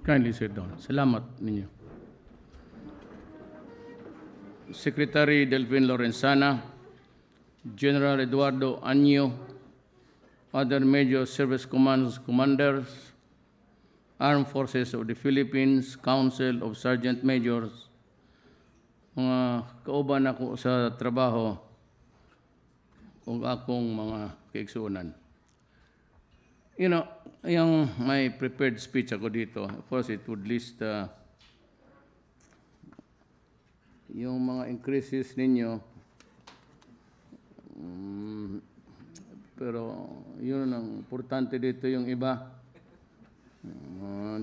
Kindly sit down. Salamat ninyo. Secretary Delvin Lorenzana, General Eduardo Anyo, other major service commanders, Armed Forces of the Philippines, Council of Sergeant Majors, mga kauban ako sa trabaho o akong mga kaigsuunan. You know, yung may prepared speech ako dito, of course it would list yung mga increases ninyo, pero yun ang importante dito yung iba.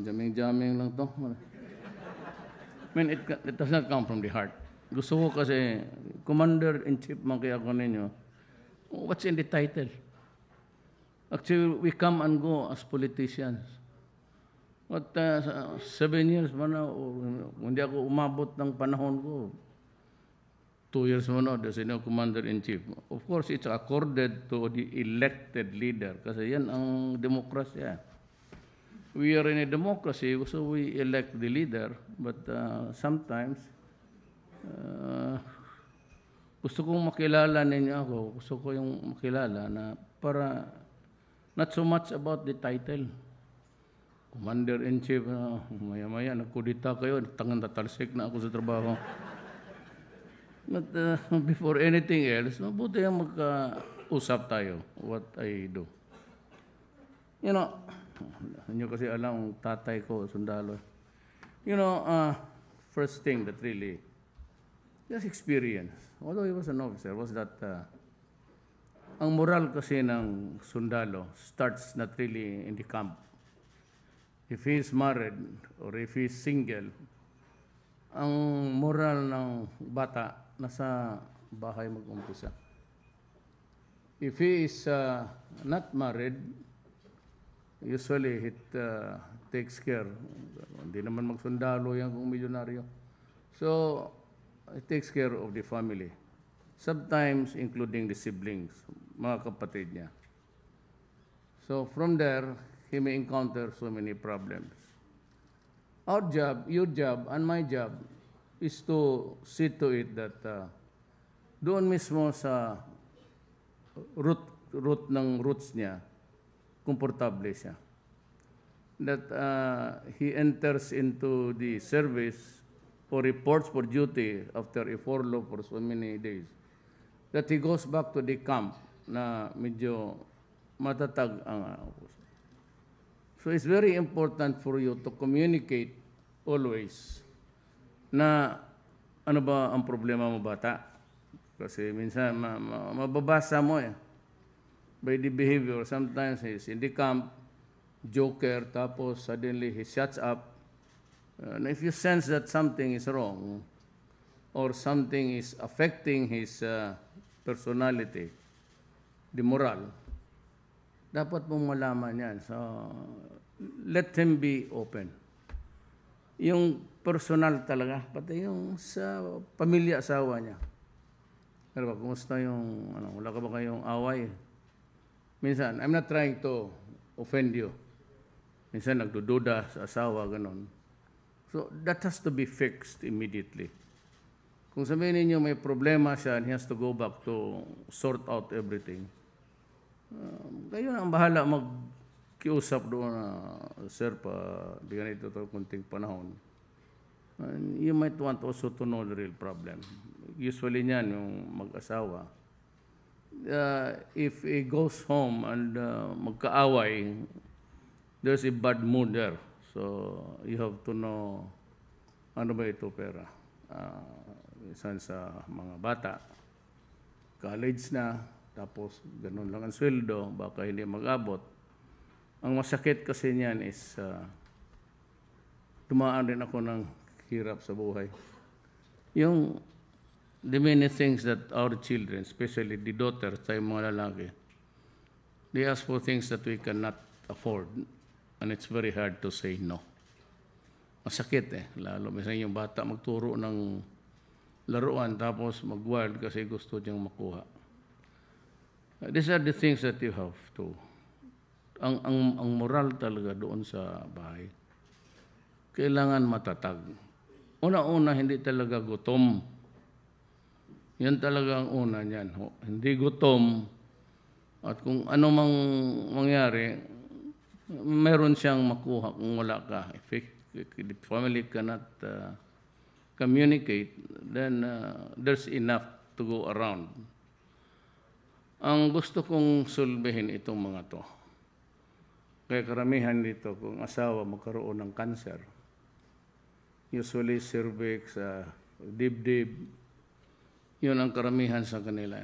Jaming-jaming lang to. I mean, it does not come from the heart. Gusto ko kasi, Commander-in-Chief man kaya ako ninyo, what's in the title? Actually, we come and go as politicians. But 7 years ba na, hindi ako umabot ng panahon ko. 2 years mo na, there's no Commander-in-Chief. Of course, it's accorded to the elected leader kasi yan ang demokrasya. We are in a democracy, so we elect the leader, but sometimes gusto kong makilala ninyo ako, gusto ko yung makilala na para not so much about the title. Commander-in-Chief, maya-maya, nagkudita kayo, tangan-tatalsik na ako sa trabaho. But before anything else, mabuti yung magka-usap tayo, what I do. You know, hindi kasi alam ang tatay ko, sundalo. You know, first thing that really, just experience, although he was an officer, was that ang moral kasi ng sundalo starts not really in the camp. If he is married or if he is single, ang moral ng bata nasa bahay mag-umpisa. If he is not married, usually it takes care. Hindi naman magsundalo yan kung milyonaryo. So, it takes care of the family. Sometimes including the siblings, mga kapatid niya. So, from there, he may encounter so many problems. Our job, your job, and my job is to see to it that doon mismo sa root ng roots niya, komportable siya. That he enters into the service or reports for duty after a furlough for so many days. That he goes back to the camp na medyo matatag ang So it's very important for you to communicate always na ano ba ang problema mo bata. Kasi minsan mababasa mo by the behavior. Sometimes he's in the camp, joker, tapos suddenly he shuts up. And if you sense that something is wrong or something is affecting his personality, the moral, dapat mong malaman yan. So, let him be open. Yung personal talaga, pati yung sa pamilya, asawa niya. Pero ba, kumusta yung, wala ka ba kayong away? Minsan, I'm not trying to offend you. Minsan, nagdududa sa asawa, ganon. So, that has to be fixed immediately. Kung sabihin ninyo may problema siya and he has to go back to sort out everything, kayo na ang bahala magkiusap doon na, sir, di ganito ito kunting panahon. And you might want also to know the real problem. Usually niyan yung mag-asawa. If he goes home and magkaaway, there's a bad mood there. So you have to know ano ba ito pera. Minsan sa mga bata, college na, tapos ganun lang ang sweldo, baka hindi mag-abot. Ang masakit kasi niyan is dumaan rin ako ng hirap sa buhay. Yung the many things that our children, especially the daughters, tayo mga lalaki, they ask for things that we cannot afford. And it's very hard to say no. Masakit lalo. Minsan yung bata magturo ng laruan tapos mag-wild kasi gusto niyang makuha. These are the things that you have to. Ang moral talaga doon sa bahay. kailangan matatag. Una-una, hindi talaga gutom. Yan talaga ang una niyan. Hindi gutom. At kung ano mang mangyari, meron siyang makuha kung wala ka. If the family cannot communicate, then there's enough to go around. Ang gusto kong sulbihin itong mga to. Kaya karamihan dito, kung asawa magkaroon ng cancer, usually cervix, dibdib, yun ang karamihan sa kanila.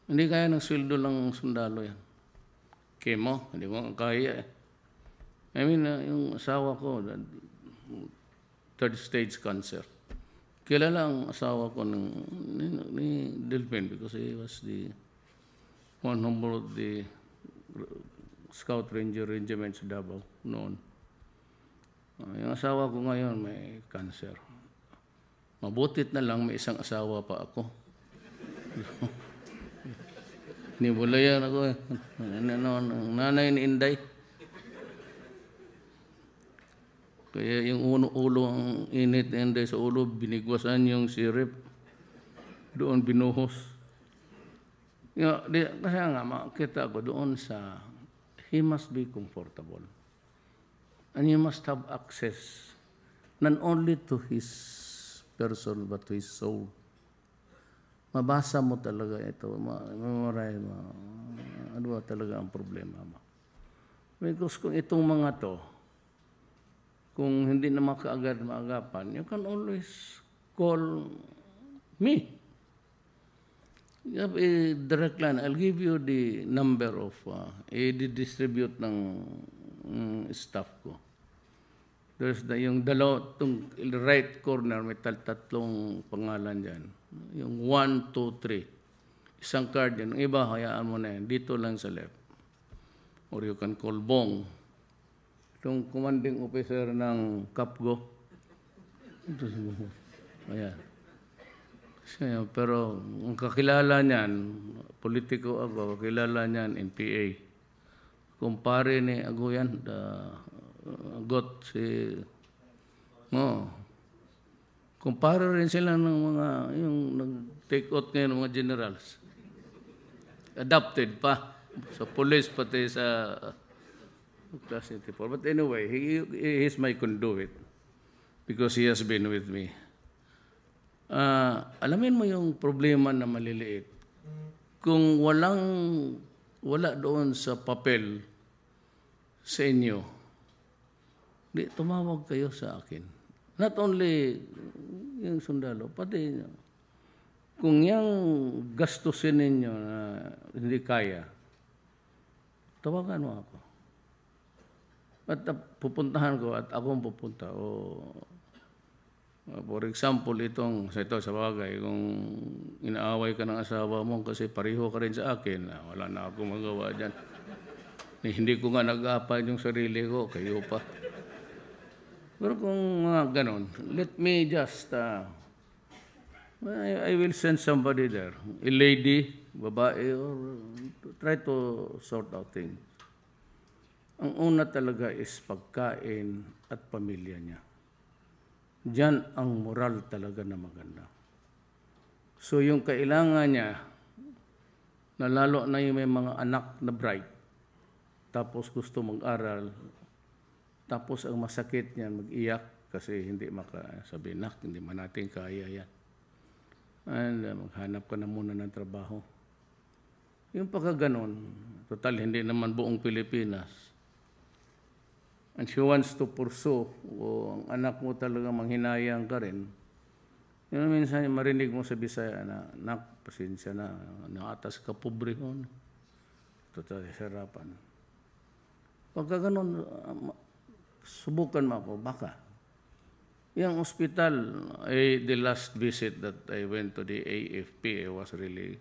Hindi kaya ng sweldo lang sundalo yan. Chemo, hindi ko kaya eh. I mean, yung asawa ko, third stage cancer. Kilala ang asawa ko ni Delphin because he was the one who brought the Scout Ranger Regiment sa Davao noon. Yung asawa ko ngayon may cancer. Mabutit na lang may isang asawa pa ako. Nibulayan ako eh. Nanay ni Inday. Kaya yung ulo, ang init ni Inday sa ulo, binigwasan yung sirip. Doon binuhos. Kasi nga, makita ko doon sa, he must be comfortable. And he must have access not only to his person but to his soul. Mabasa mo talaga ito. Mamaray mo. Ano ba talaga ang problema mo? Because kung itong mga to, kung hindi na makaagad maagapan, you can always call me. You have a direct line. I'll give you the number of i-distribute ng staff ko. There's yung itong right corner, may tatlong pangalan dyan. Yung 1, 2, 3. Isang card yan. Yung iba, hayaan mo na yan. Dito lang sa left. Or you can call Bong. Itong commanding officer ng Kapgo. Ayan. Pero ang kakilala niyan, politiko ako, kakilala niyan, NPA. Kumpare ni Aguyan, Agot, kumpara rin sila ng mga, yung nag-take out ngayon ng mga generals. Adopted pa. Sa police, pati sa Class 84. But anyway, he is my conduit because he has been with me. Alamin mo yung problema na maliliit. Kung wala doon sa papel sa inyo, di, tumawag kayo sa akin. Not only yung sundalo, pati kung yung gastusin ninyo na hindi kaya, tawagan mo ako. At pupuntahan ko at ako pupunta. For example, ito sa bagay, kung inaaway ka ng asawa mo kasi pareho ka rin sa akin, wala na ako magawa dyan. Hindi ko nga nag-aapay yung sarili ko, kayo pa. Pero kung ganon, let me just, I will send somebody there, a lady, babae, or try to sort out things. Ang una talaga is pagkain at pamilya niya. Diyan ang moral talaga na maganda. So yung kailangan niya, na lalo na yung may mga anak na bright, tapos gusto mag-aral, tapos ang masakit niyan, mag-iyak kasi hindi makasabi, nak, hindi man natin kaya yan. And maghanap ka na muna ng trabaho. Yung pagkaganon, total hindi naman buong Pilipinas. And she wants to pursue, o ang anak mo talaga manghinayang ka rin. Yun minsan marinig mo sa Bisaya na, nak, pasensya na, naatas ka pobre hon. Total, sarapan. Pagkaganon, subukan mo ako, baka. Yung hospital, the last visit that I went to the AFP, I was really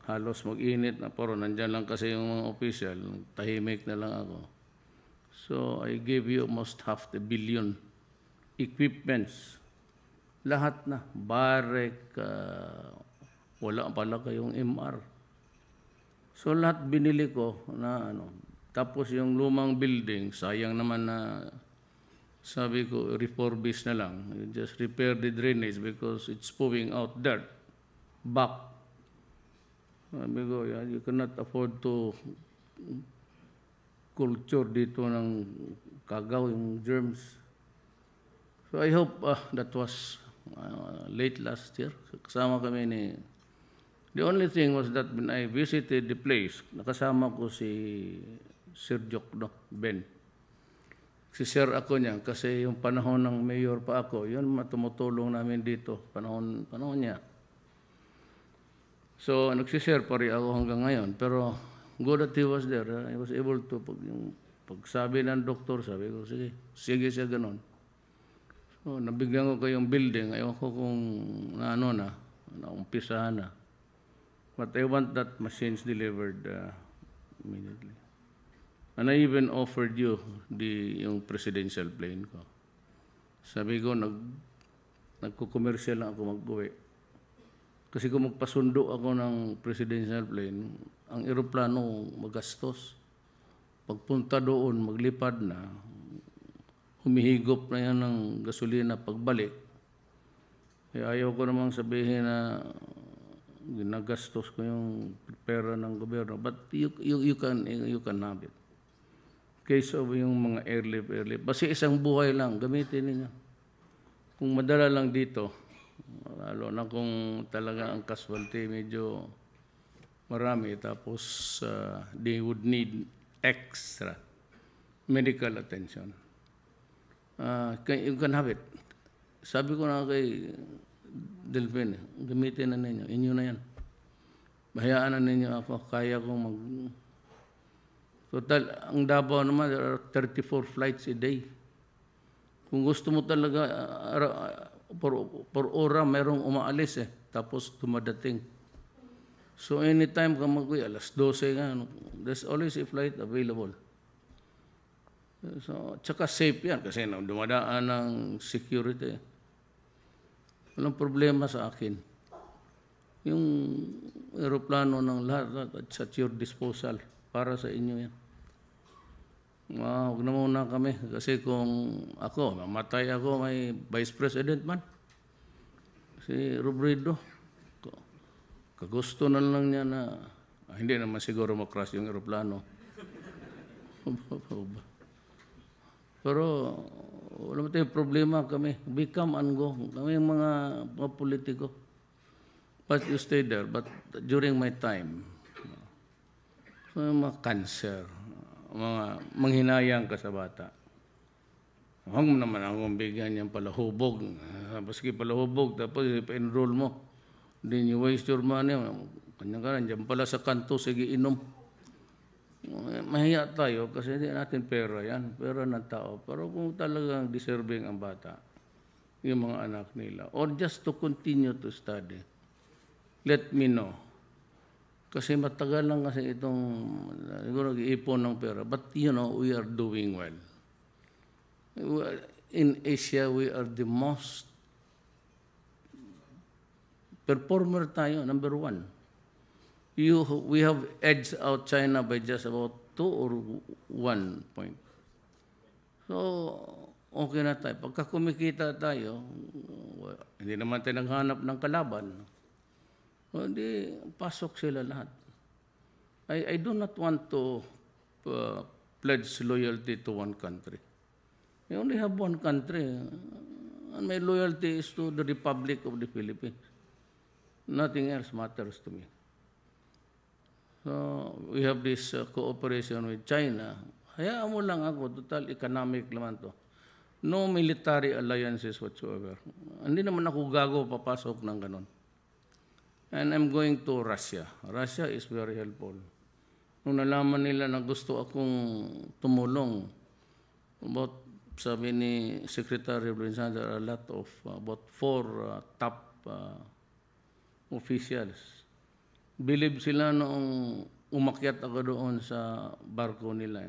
halos mag-init na, pero nandyan lang kasi yung mga official, tahimik na lang ako. So I gave you almost $500 million equipments. Lahat na, barek, wala pala kayong MR. So lahat binili ko na ano. Tapos yung lumang building, sayang naman na Sabi ko, refurbish na lang. You just repair the drainage because it's spewing out dirt. Back. Sabi ko, yeah, you cannot afford to culture dito ng kagaw, yung germs. So I hope that was late last year. Kasama kami ni... The only thing was that when I visited the place, nakasama ko si Sir Jokno, Ben. Si Sir ako niya, kasi yung panahon ng mayor pa ako, yun tumutulong namin dito, panahon niya. So, nagsishare pa rin ako hanggang ngayon. Pero, good that he was there. I was able to, pagsabi ng doktor, sabi ko, sige siya ganon. So, nabigyan ko kayong building. Ayaw ko kung naumpisahan na. But I want that machines delivered immediately. And I even offered you yung presidential plane ko. Sabi ko, nagko-commercial lang ako mag-uwi. Kasi kung magpasundo ako ng presidential plane, ang eroplano magastos. Pagpunta doon, maglipad na, humihigop na yan ng gasolina pagbalik. Kaya ayaw ko namang sabihin na ginagastos ko yung pera ng gobyerno. But you can have it. Case of yung mga airlift. Basta isang buhay lang, gamitin niyo. Kung madala lang dito, lalo na kung talaga ang casualty medyo marami, tapos they would need extra medical attention. You can have it. Sabi ko na kay Delphine, gamitin na ninyo, inyo na yan. Bahayaan na ninyo ako, kaya kong total, ang Davao naman, there are 34 flights a day. Kung gusto mo talaga, per ora, mayroong umaalis tapos dumadating. So, anytime ka mag-uwi, alas 12 nga, there's always a flight available. So, tsaka safe yan, kasi dumadaan ng security. Walang problema sa akin. Yung aeroplano ng lahat, it's at your disposal. Para sa inyo yan. Huwag na muna kami. Kasi kung ako, mamatay ako, may Vice President man. Si Robredo. Kagusto na lang niya na, hindi naman siguro makras yung aeroplano. Pero, wala tayong problema kami. We come and go. Kami yung mga politiko. But you stay there. But during my time, mga cancer, mga manghinayang ka sa bata. Huwag mo naman akong bigyan niyang palahubog. Baski palahubog, tapos ipa-enroll mo. Then you waste your money. Kanya-kanya, dyan pala sa kanto, sige inom. Mahiya tayo kasi hindi natin pera yan. Pera ng tao. Pero kung talagang deserving ang bata, yung mga anak nila, or just to continue to study, let me know. Kasi matagal lang kasi itong, siguro nag-iipon ng pera. But you know, we are doing well. In Asia, we are the most performer tayo, number 1. We have edged out China by just about 2 or 1 point. So, okay na tayo. Pagka kumikita tayo, hindi naman tayo naghanap ng kalaban. Hindi, pasok sila lahat. I do not want to pledge loyalty to one country. We only have one country. And my loyalty is to the Republic of the Philippines. Nothing else matters to me. So, we have this cooperation with China. Hayaan mo lang ako, total economic naman to. No military alliances whatsoever. Hindi naman ako gago papasok ng ganon. And I'm going to Russia. Russia is very helpful. Nung nalaman nila na gusto akong tumulong, sabi ni Secretary Blinsan, there are a lot of, about 4 top officials. Believe sila noong umakyat ako doon sa barko nila.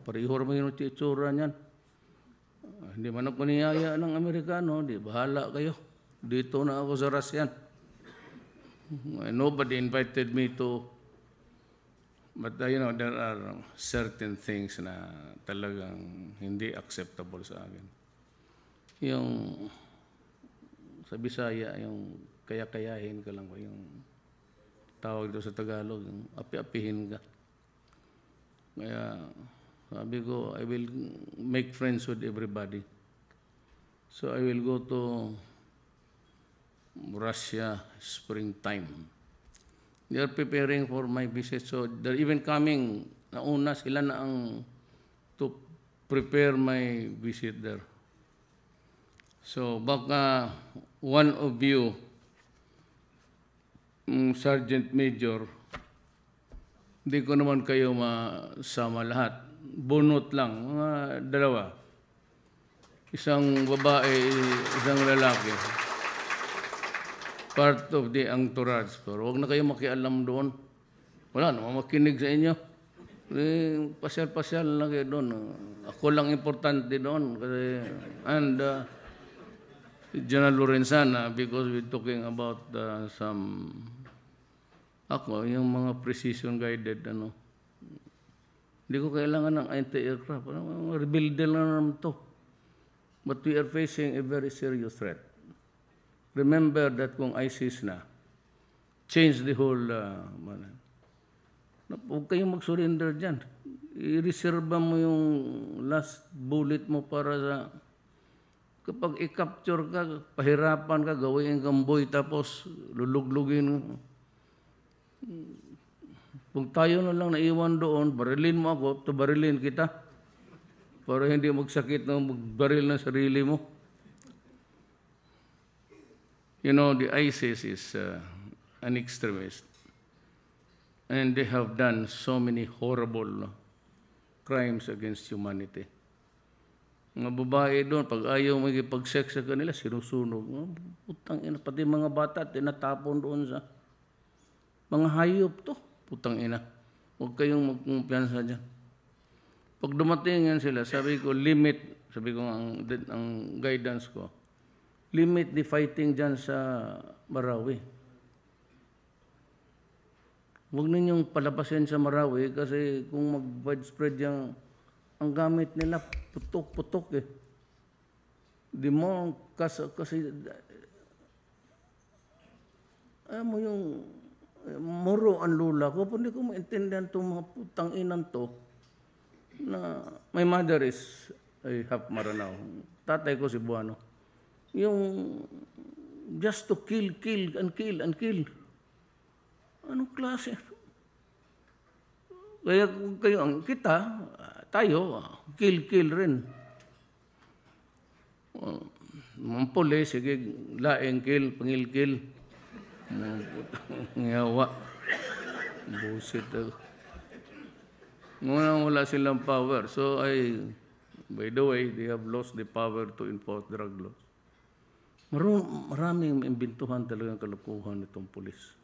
Pareho naman yung itsura niyan. Hindi man ako niyaya ng Amerikano, di bahala kayo. Dito na ako sa Russian. Nobody invited me to But there are certain things na talagang hindi acceptable sa akin. Yung sa Bisaya, yung kaya-kayahin ka lang, yung tawag doon sa Tagalog, yung api-apihin ka. Kaya sabi ko, I will make friends with everybody. So I will go to Russia springtime. They are preparing for my visit. So they're even coming, nauna sila na ang to prepare my visit there. So baka one of you, Sergeant Major, hindi ko naman kayo masama lahat. Bunot lang, mga dalawa. Isang babae, isang lalaki. Part of the entourage. Pero huwag na kayo makialam doon. Wala naman makinig sa inyo. Pasyal-pasyal lang kayo doon. Ako lang importante doon. And General Lorenzana, because we're talking about some, yung mga precision guided, hindi ko kailangan ng anti-aircraft. Rebuild lang naman to. But we are facing a very serious threat. Remember that kung ISIS na, change the whole, huwag kayong mag-surrender dyan. I-reserve mo yung last bullet mo para sa, kapag i-capture ka, pahirapan ka, gawin kang boy, tapos luluglugin. Kung tayo na lang naiwan doon, barilin mo ako, to barilin kita. Para hindi magsakit na magbaril ng sarili mo. The ISIS is an extremist. And they have done so many horrible crimes against humanity. Mga babae doon, pag ayaw magipag-sex sa kanila, sinusunog. Putang ina, pati mga bata, tinatapon doon sa mga hayop to. Putang ina. Huwag kayong magkumpiyansa dyan. Pag dumating yan sila, sabi ko, ang guidance ko, limit the fighting dyan sa Marawi. Huwag ninyong palabasin sa Marawi kasi kung mag-widespread yung ang gamit nila, putok-putok eh. Di mo, kasi mo yung muro ang lula ko, hindi ko maintindihan itong mga putang inan to na my mother is half Maranao. Tatay ko si Buano. Yung just to kill and kill. Anong klase? Kaya kayo, tayo, kill rin. Mga pulis, sige, laeng kill, pangil-kill. Ngawa. Bullshit. Wala silang power. So, by the way, they have lost the power to enforce drug laws. Maraming imbintuhan talagang kalokohan itong pulis.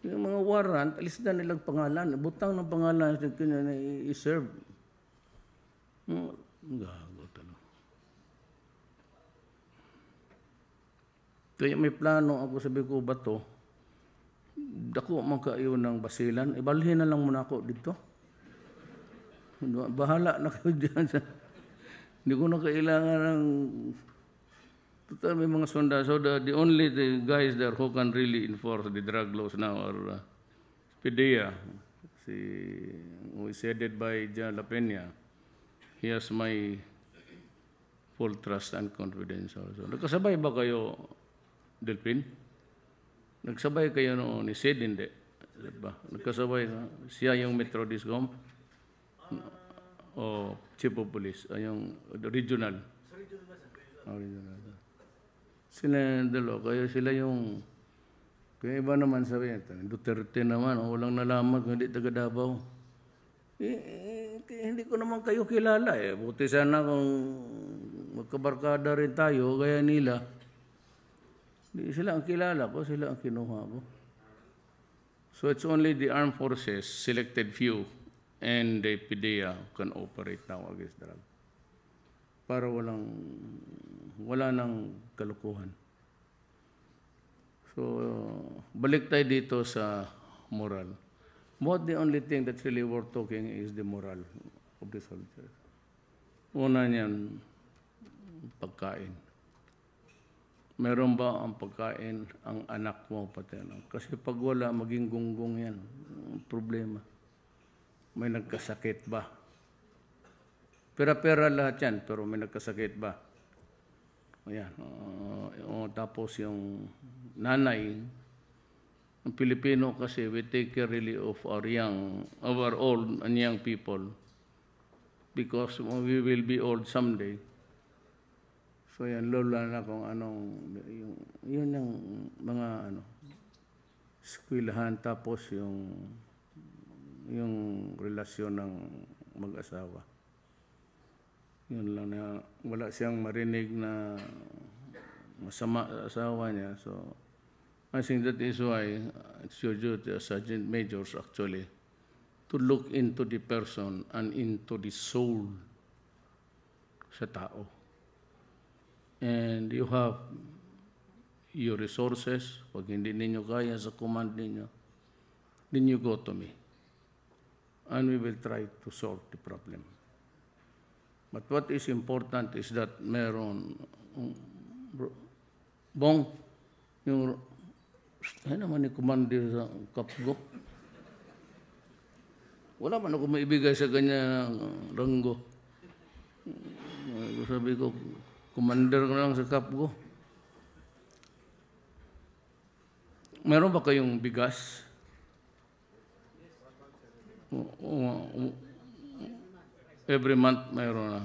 Yung mga warrant, alis na nilang pangalan. Butang ng pangalan na i-serve. Gago talaga. Kaya may plano ako, sabi ko, bato, dako magkaayo ng basilan, ibalhin na lang muna ako dito. Bahala na kayo dyan. Hindi ko na kailangan ng total may mga sonda. So the only guys there who can really enforce the drug laws now are PDEA, who is headed by John La Peña. He has my full trust and confidence also. Nagkasabay ba kayo, Delphin? Nagsabay kayo noon ni Sid, hindi? Diba? Nagkasabay ka? Siya yung Metro Discom? O Chief of Police? Yung regional? Regional. Sila dalawa, kaya sila yung, kaya iba naman sabihin, Duterte naman, walang nalaman kung hindi taga Davao. Hindi ko naman kayo kilala eh. Buti sana kung magkabarkada rin tayo, gaya nila. Hindi sila ang kilala ko, sila ang kinuha ko. So it's only the armed forces, selected few, and the PDEA can operate now against drug. Para wala nang kalukuhan. So, balik tayo dito sa moral. But the only thing that's really worth talking is the moral of the soldiers. Una niyan, pagkain. Meron ba ang pagkain ang anak mo pati? Kasi pag wala, maging gunggong yan. Problema. May nagkasakit ba? Pera-pera lahat yan, pero may nagkasakit ba? Ayan. Tapos yung nanay, ang Pilipino kasi, we take care really of our old and young people because we will be old someday. So yan, lola na kung anong, yun yung mga eskwelahan, tapos yung relasyon ng mag-asawa. Yun lang na, wala siyang marinig na masama sa asawa niya. So, I think that is why it's your duty as Sergeant Majors actually to look into the person and into the soul sa tao. And you have your resources. Pag hindi ninyo kaya sa command ninyo, then you go to me. And we will try to solve the problem. But what is important is that meron, yung, ay naman ni commander sa Kapgo. Wala man ako maibigay sa kanya ranggo. Sabi ko, commander ko lang sa Kapgo. Meron ba kayong bigas? Every month mayroon na.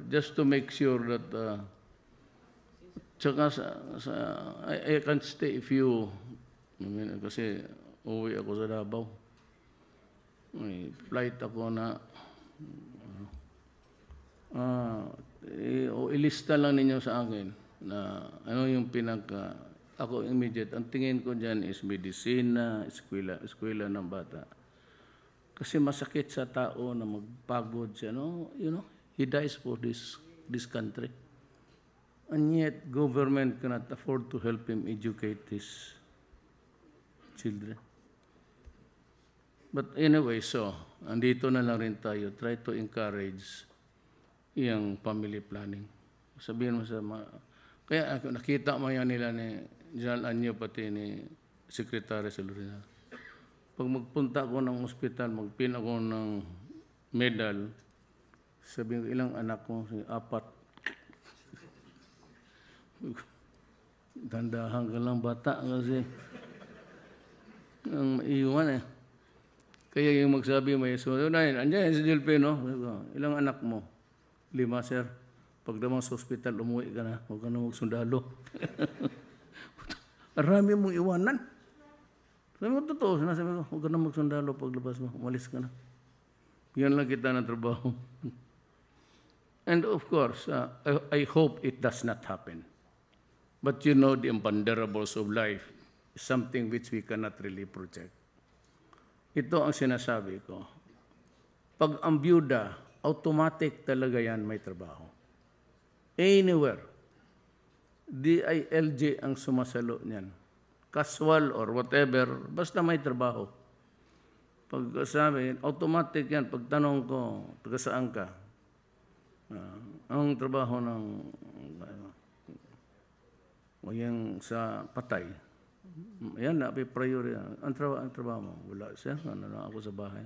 Just to make sure that tsaka I can't stay if you kasi uwi ako sa Davao. May flight ako na ilista lang ninyo sa akin na ano yung ako immediate. Ang tingin ko dyan is medisina, eskwela ng bata. Kasi masakit sa tao na magpagod siya, he dies for this country. And yet, government cannot afford to help him educate his children. But anyway, so, andito na lang rin tayo. Try to encourage yung family planning. Sabihin mo sa kaya nakita mo yan nila ni General Anyo pati ni Secretary Salurina. Pag magpunta ako ng ospital, magpin ako ng medal, sabihin ko, ilang anak ko? 4. Dandahan ka lang bata kasi ang iiwan eh. Kaya yung magsabi may andyan si Dilpino, ilang anak mo? 5, sir. Pag naman sa ospital, umuwi ka na. Huwag ka na magsundalo. Arami mong iwanan. Sabi ko, totoo. Sinasabi ko, huwag ka na magsundalo paglabas mo. Umalis ka na. Yan lang kita ng trabaho. And of course, I hope it does not happen. But you know, the imponderables of life is something which we cannot really project. Ito ang sinasabi ko. Pag ang byuda, automatic talaga yan may trabaho. Anywhere. DILG ang sumasalo niyan. Casual or whatever, basta may trabaho. Pag sabi, automatic yan. Pag tanong ko, taga saan ka? Ang trabaho ng yung sa patay. Yan na, priority. Ang trabaho mo, wala siya. Ako sa bahay.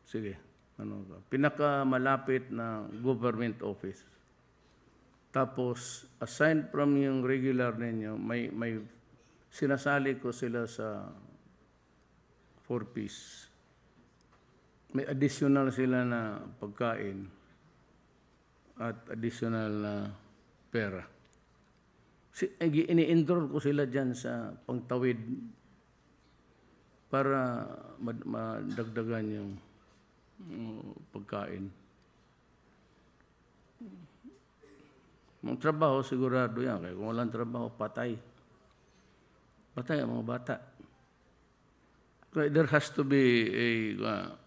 Sige. Pinakamalapit na government office. Tapos, aside from yung regular ninyo, may sinasali ko sila sa 4-piece. May additional sila na pagkain at additional na pera. Ini-enroll ko sila dyan sa pangtawid para madagdagan yung pagkain. Ang trabaho, sigurado yan. Kaya kung walang trabaho, patay. Patay ang mga bata. Kaya there has to be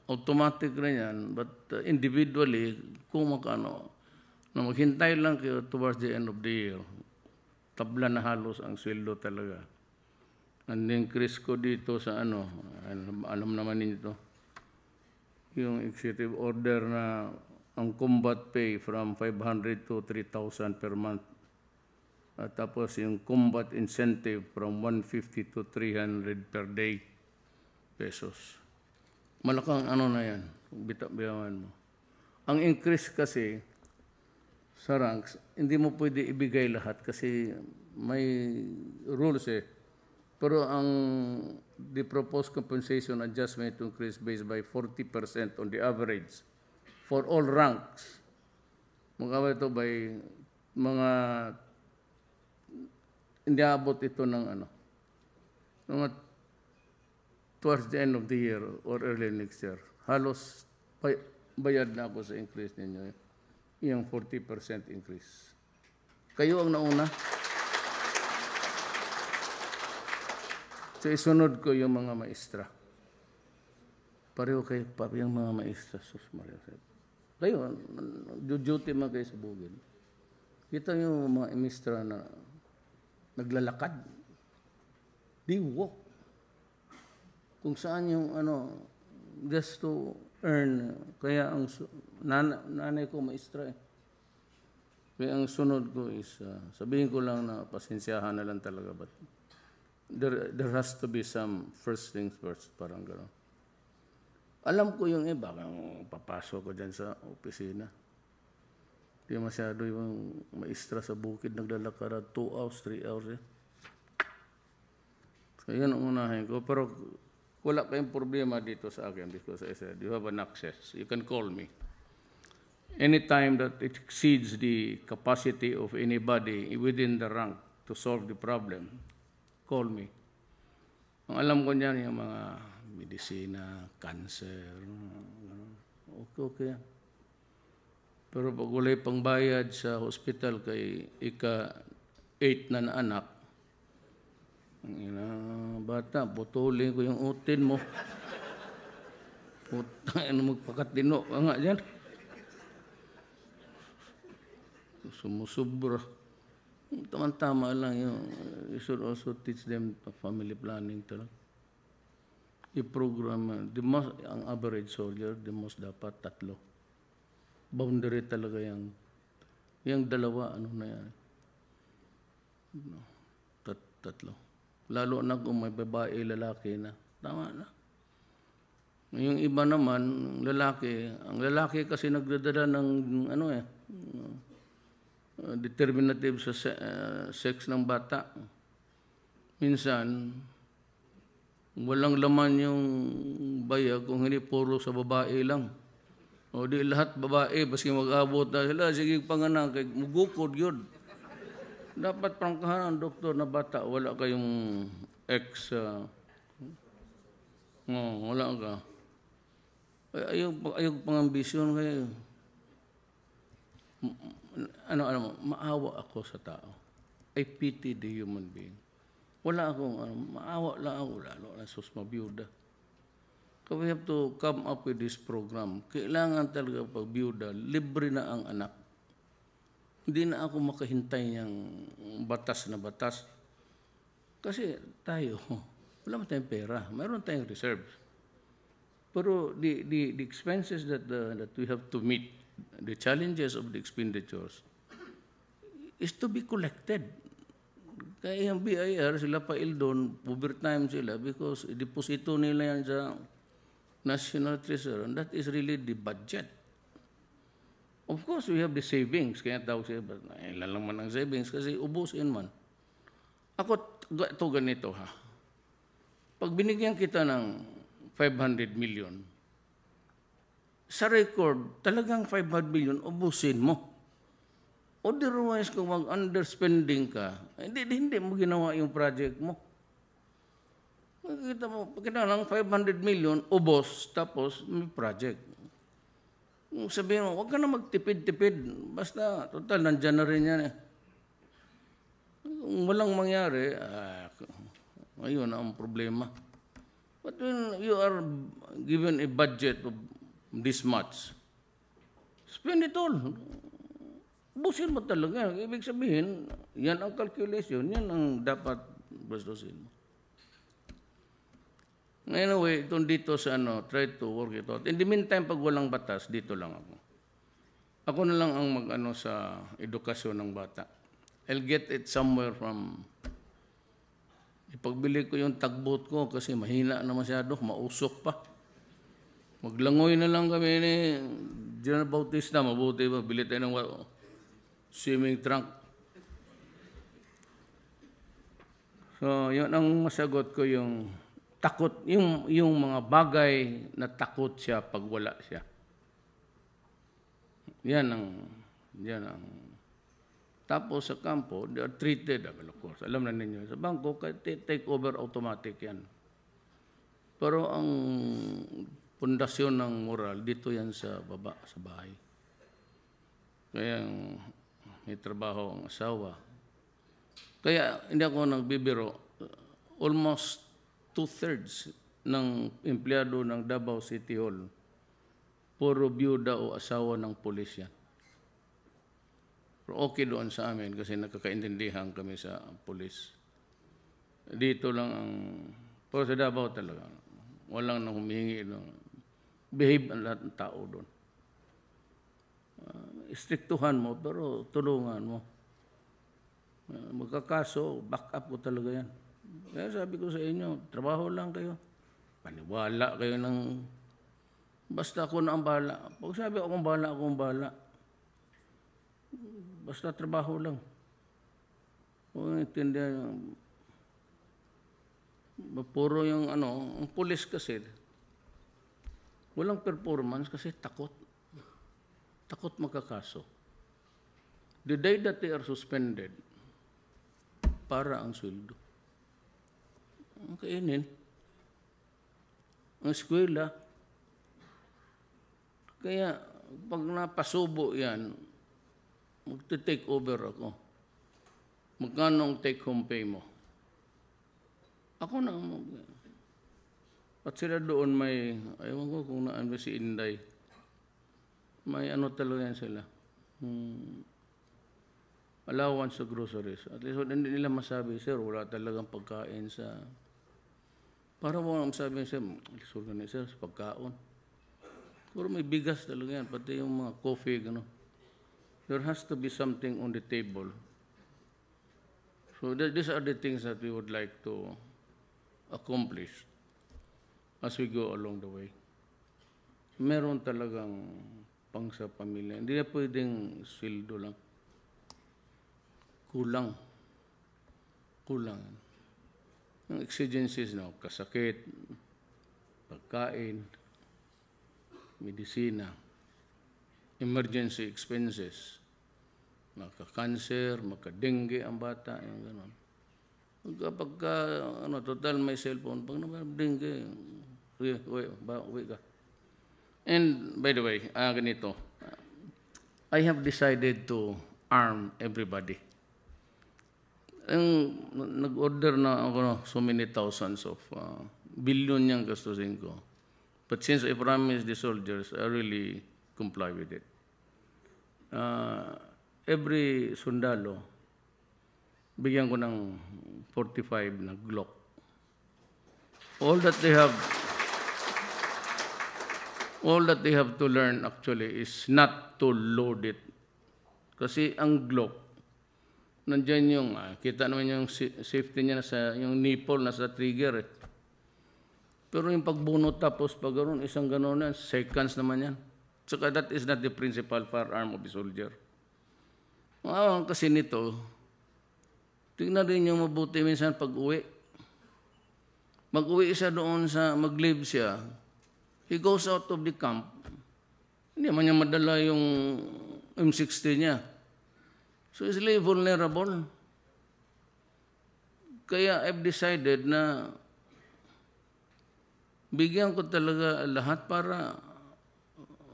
automatic rin yan. But individually, kung na maghintay lang kayo towards the end of the year, tabla na halos ang sweldo talaga. Ang increase ko dito sa alam naman ninyo, yung executive order na ang combat pay from 500 to 3,000 per month. At tapos yung combat incentive from 150 to 300 per day pesos. Malakang na yan, bitawan mo. Ang increase kasi sa ranks, hindi mo pwede ibigay lahat kasi may rules eh. Pero the proposed compensation adjustment to increase based by 40% on the average for all ranks. Mag-away ito by mga hindi abot ito ng mga towards the end of the year or early next year. Halos bayad na ako sa increase ninyo. Yung 40% increase. Kayo ang nauna. So isunod ko yung mga maestra. Pareho kayo pa yung mga maestra. Sus Maria. Kayo, duty man kayo sa bugid. Kita yung mga maestra na naglalakad. They walk. Kung saan yung just to earn. Kaya ang nanay ko maestra eh. Kaya ang sunod ko is, sabihin ko lang na pasensyahan na lang talaga. But there has to be some first things first, parang gano'n. Alam ko yung iba, papasok ko dyan sa opisina. Di masyado yung maestra sa bukid, naglalakad 2 hours, 3 hours eh. So yun ang unahin ko. Pero wala kayong problema dito sa akin because I said, you have an access. You can call me. Anytime that it exceeds the capacity of anybody within the rank to solve the problem, call me. Ang alam ko niyan yung mga medisina, cancer, okay. Pero pag wala'y pangbayad sa hospital kay ika-8 na anak, bata, putulin ko yung utin mo. Putang, magpakatino ka nga dyan. Sumusubra. Tama-tama lang yung, you should also teach them family planning talaga. I-program, ang average soldier, the most dapat 3. Boundary talaga yung 2, na yan. 3. Lalo na kung may babae, lalaki na. Tama na. Yung iba naman, lalaki, ang lalaki kasi nagdadala ng determinative sa sex ng bata. Minsan, walang laman yung bayag kung hindi puro sa babae lang. O di lahat babae, baski mag-abot na sila, sige panganak, mugukod yun. Dapat prangkahan ang doktor na bata, wala kayong wala ka. Ayaw pang-ambisyon kayo. Maawa ako sa tao. I pity the human being. Wala akong, maawa lang ako, lalo na mabiyuda. So we have to come up with this program. Kailangan talaga pag biyuda, libre na ang anak. Hindi na ako makahintay ng batas na batas. Kasi tayo, wala mo tayong pera. Mayroon tayong reserves. Pero the expenses that we have to meet, the challenges of the expenditures, is to be collected. Kaya yung BIR, sila pa doon, overtime sila because deposito nila yan sa National Treasury, and that is really the budget. Of course, we have the savings. Kaya tawag siya, ilan lang man ang savings kasi ubusin man. Ako, ito ganito ha. Pag binigyan kita ng 500 million, sa record, talagang 500 million, ubusin mo. Otherwise, kung mag-underspending ka, hindi mo ginawa yung project mo. Makikita mo, pagkita ng 500 million, ubos, tapos may project. Sabihin mo, huwag ka na magtipid-tipid. Basta, total, nandyan na rin yan eh. Kung walang mangyari, ayun ang problema. But when you are given a budget of this much, spend it all. Busin mo talaga. Ibig sabihin, yan ang calculation, yan ang dapat bastusin mo. Anyway, itong dito sa try to work it out. In the meantime, pag walang batas, dito lang ako. Ako na lang ang mag-ano sa edukasyon ng bata. I'll get it somewhere from... Ipagbili ko yung tagbot ko kasi mahina na masyado, mausok pa. Maglangoy na lang kami ni General Bautista, mabuti ba? Bili tayo ng swimming trunk. So, yun ang masagot ko yung takot, yung mga bagay na takot siya pag wala siya. Yan ang. Tapos sa kampo, they are treated, of course, alam na ninyo, sa bangko, take over automatic yan. Pero ang pundasyon ng moral, dito yan sa baba, sa bahay. Kaya may trabaho ang asawa. Kaya hindi ako nagbibiro, almost 2/3 ng empleyado ng Davao City Hall, puro byuda o asawa ng pulis yan. Pero okay doon sa amin kasi nakakaintindihan kami sa pulis. Dito lang ang, pero sa Davao talaga, walang nang humihingi. Behave ang lahat ng tao doon. Istriktuhan mo, pero tulungan mo. Magkakaso, back up ko talaga yan. Kaya sabi ko sa inyo, trabaho lang kayo. Paniwala kayo ng, basta ako na ang bahala. Pag sabi akong bahala. Basta trabaho lang. Kung intindihan, puro yung ang pulis kasi, walang performance kasi takot. Takot magkakaso. The day that they are suspended, para ang sweldo. Ang kainin. Ang eskwela. Kaya, pag napasubo yan, magte-take over ako. Magkano ang take-home pay mo? Ako na. At sila doon may, ayaw ko kung naan ba si Inday, may talaga yan sila. Allowance sa groceries. At least hindi nila masabi, sir, wala talagang pagkain sa... Para mo masabi, sir, sir, sa pagkaon. Pero may bigas talaga yan, pati yung mga coffee, There has to be something on the table. So these are the things that we would like to accomplish as we go along the way. Meron talagang pang sa pamilya. Hindi na pwedeng sweldo lang. Kulang. Ang exigencies na kasakit, pagkain, medisina, emergency expenses, maka-cancer, maka-dengue ang bata, yung gano'n. Pagka, total may cellphone, pag dengue, uwi ka. And, by the way, ganito, I have decided to arm everybody. Nag-order na ako so many thousands of billion yung gastusin ko. But since I promised the soldiers, I really comply with it. Every sundalo, bigyan ko ng 45 na Glock. All that they have to learn actually is not to load it. Kasi ang Glock, nandiyan yung, kita naman yung safety niya nasa, yung nipple nasa trigger. Pero yung pagbunot tapos pag gano'n, isang gano'n yan, seconds naman yan. So that is not the principal firearm of the soldier. Kasi nito, tingnan rin yung mabuti minsan pag-uwi. Mag-uwi siya doon mag-leave siya. He goes out of the camp. Hindi man niya madala yung M60 niya. So he's really vulnerable. Kaya I've decided na bigyan ko talaga lahat para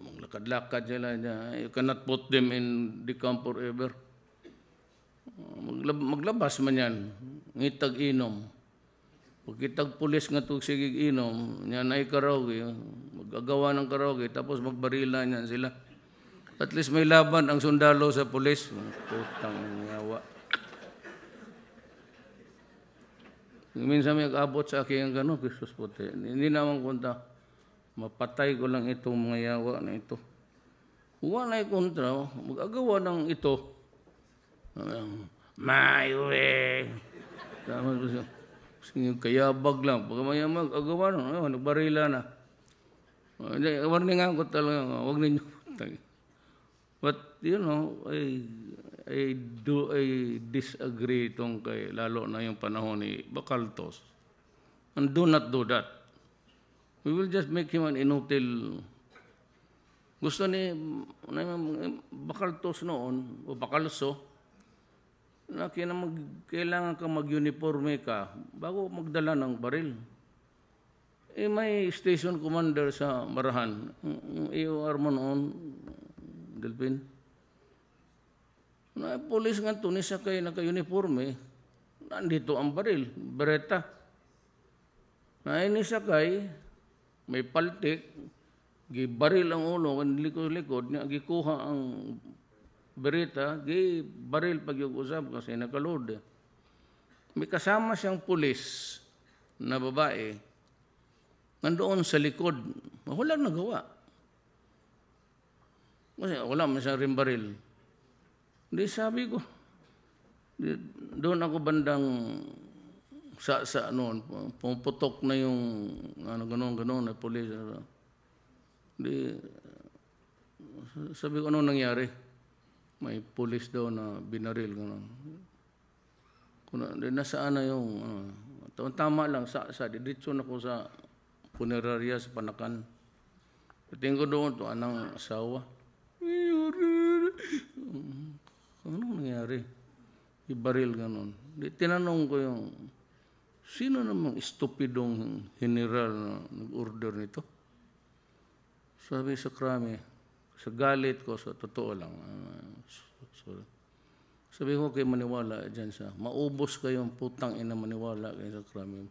maglakad-lakad sila niya. You cannot put them in the camp forever. Maglabas man yan. Ngitag-inom. Pagkitag pulis nga ito sigig inom, yan ay karaoke. Magagawa ng karaoke, tapos magbarila niyan sila. At least may laban ang sundalo sa pulis. Putang yawa. Minsan may abot sa akin ang gano'n, Christos puti. Hindi naman kunta, mapatay ko lang itong mga yawa na ito. Wala na kontra, mag-agawa ng ito. Maywe! Kayabag lang. Pag maya mag-agawa na, nagbarila na. Warningan ko talaga, huwag ninyo patay. But, you know, I disagree itong kay, lalo na yung panahon ni Bacaltos. And do not do that. We will just make him an inutil. Gusto ni Bacaltos noon, o Bacalso, na kailangan ka mag-uniforme ka bago magdala ng baril. May station commander sa Marahan. EOR mo noon, Delpin. Police nga ito, nisakay naka-uniforme, nandito ang baril, bereta. Nisakay, may paltik, gibaril ang ulo, ang likod-likod, gikuha ang bereta, gibaril pag yung usap kasi nakalod. May kasama siyang pulis na babae, nandoon sa likod, wala nagawa. Kasi wala man siya rin baril. Di sabi ko, doon ako bandang sa noon, pumuputok na yung gano'n na pulis. Di, sabi ko, ano nangyari? May pulis daw na binaril. Nasaan na yung, tama lang, diditso na ko sa punerarya sa Panakan. Tingin ko doon, anang asawa. Anong nangyari? Ibaril ganon. Tinanong ko yung, sino namang estupidong general na nag-order nito? Sabi sa krami, sa galit ko, sa totoo lang. Sabi ko kayo maniwala dyan sa, maubos kayong putang ina maniwala kayo sa krami.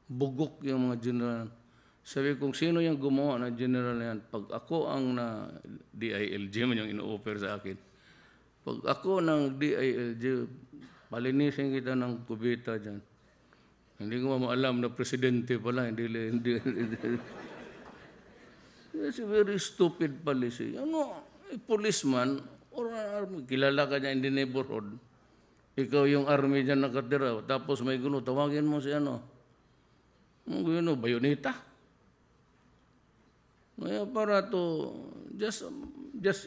Bugok yung mga general. Sabi kung sino yung gumawa na general na yan, pag ako ang na DILG man yung ino-offer sa akin, pag ako ng DILG, palinisin kita ng kubita dyan. Hindi ko maalam na presidente pala. Hindi. It's a very stupid policy. Policeman, or kilala ka niya in the neighborhood, ikaw yung army dyan nakatira, tapos may gulo, tawagin mo si bayoneta. Kaya para to, just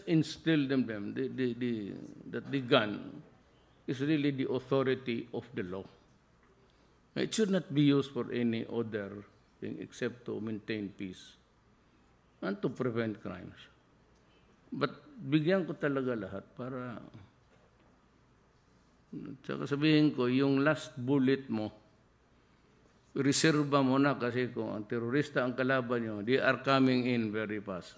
instill them that the gun is really the authority of the law. It should not be used for any other thing except to maintain peace and to prevent crimes. But bigyan ko talaga lahat para tsaka sabihin ko, yung last bullet mo, reserva mo na kasi kung ang terorista ang kalaban nyo, they are coming in very fast.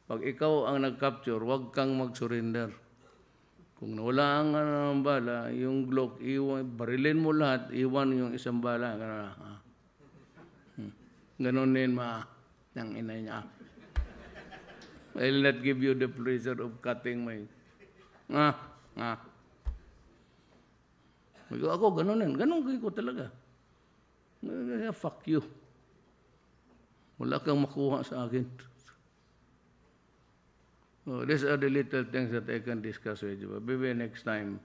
Pag ikaw ang nag-capture, huwag kang mag-surrender. Kung nawala ang bala, yung Glock, barilin mo lahat, iwan yung isang bala. Ganon din ng inay niya. I'll not give you the pleasure of cutting my... Ako, ganon din. Ganon ko talaga. Fuck you. Wala kang makuha sa akin. These are the little things that I can discuss with you. Maybe next time.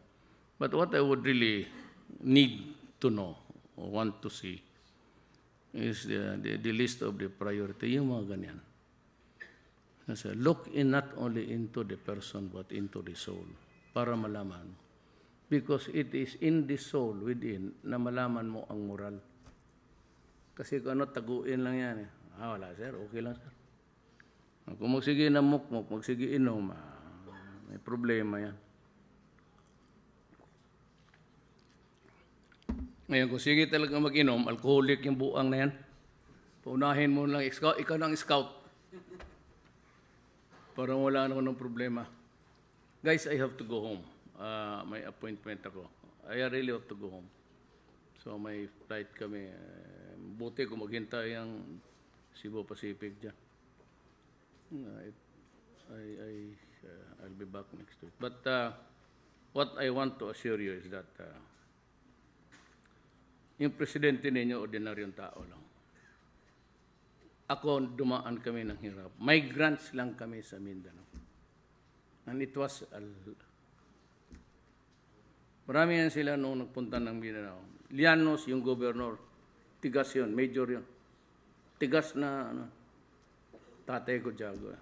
But what I would really need to know or want to see is the list of the priority. Yung mga ganyan. Look not only into the person but into the soul para malaman. Because it is in the soul within na malaman mo ang moral. Kasi kung taguin lang yan. Wala sir, okay lang sir. Kung magsige na mukmuk, magsige inom, may problema yan. Ngayon, kung sige talaga mag-inom, alcoholic yung buang na yan. Paunahin mo lang, ikaw ng scout. Para wala naman ng problema. Guys, I have to go home. May appointment ako. I really have to go home. So may flight kami. Buti kung maghintay ang Cebu Pacific dyan. I'll be back next week. But what I want to assure you is that Yung presidente ninyo, ordinaryong tao lang. Ako, dumaan kami ng hirap. Migrants lang kami sa Mindanao. And it was, marami yan sila nung nagpunta ng Mindanao. Llanos, yung governor, tigas yun, major yun. Tigas na, tatay ko Diago.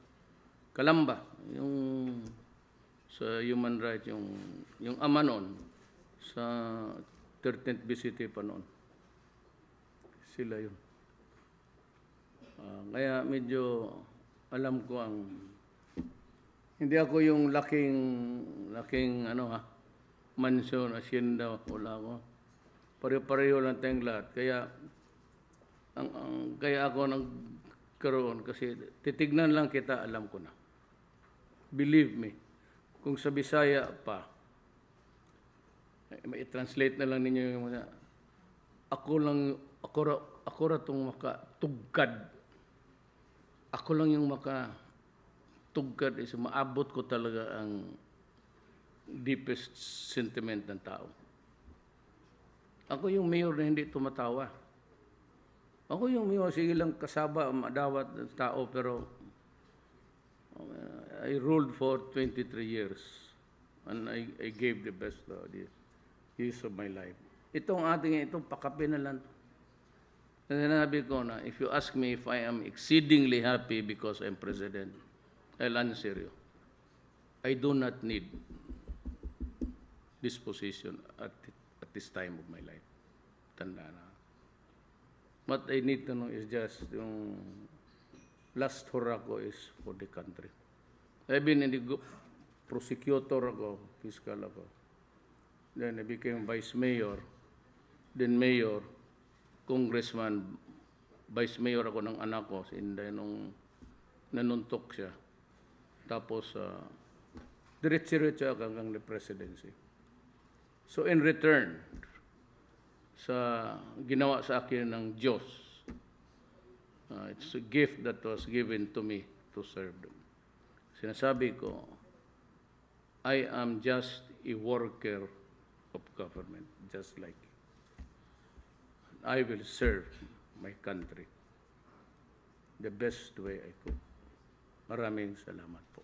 Kalamba, yung sa human rights, yung ama noon, sa 13th BCT pa noon. Sila yun. Kaya medyo alam ko hindi ako yung laking mansion, asyenda, wala ako. Pare-pareho lang tayong lahat. Kaya ako nagkaroon kasi titignan lang kita, alam ko na. Believe me, kung sa Bisaya pa, may translate na lang ninyo yung mga, ako ra tong makatugkad. Ako lang yung makatugkad is maabot ko talaga ang deepest sentiment ng tao. Ako yung mayor na hindi tumatawa. Ako yung mayor, sige lang kasaba, madawat ng tao, pero I ruled for 23 years and I gave the best the years of my life. Itong pakapin na lang. Sinabi ko na, if you ask me if I am exceedingly happy because I'm president, I'll answer you. I do not need this position at this time of my life. Tanda na. What I need to know is just yung last hurrah ko is for the country. I've been in the prosecutor ako, fiscal ako. Then I became vice mayor, then mayor, congressman, vice mayor ako ng anak ko, Inday, nung nanuntok siya. Tapos, diretso-diretso ako hanggang the presidency. So in return, sa ginawa sa akin ng Diyos, it's a gift that was given to me to serve them. Sinasabi ko, I am just a worker of government, just like you. I will serve my country the best way I could. Maraming salamat po.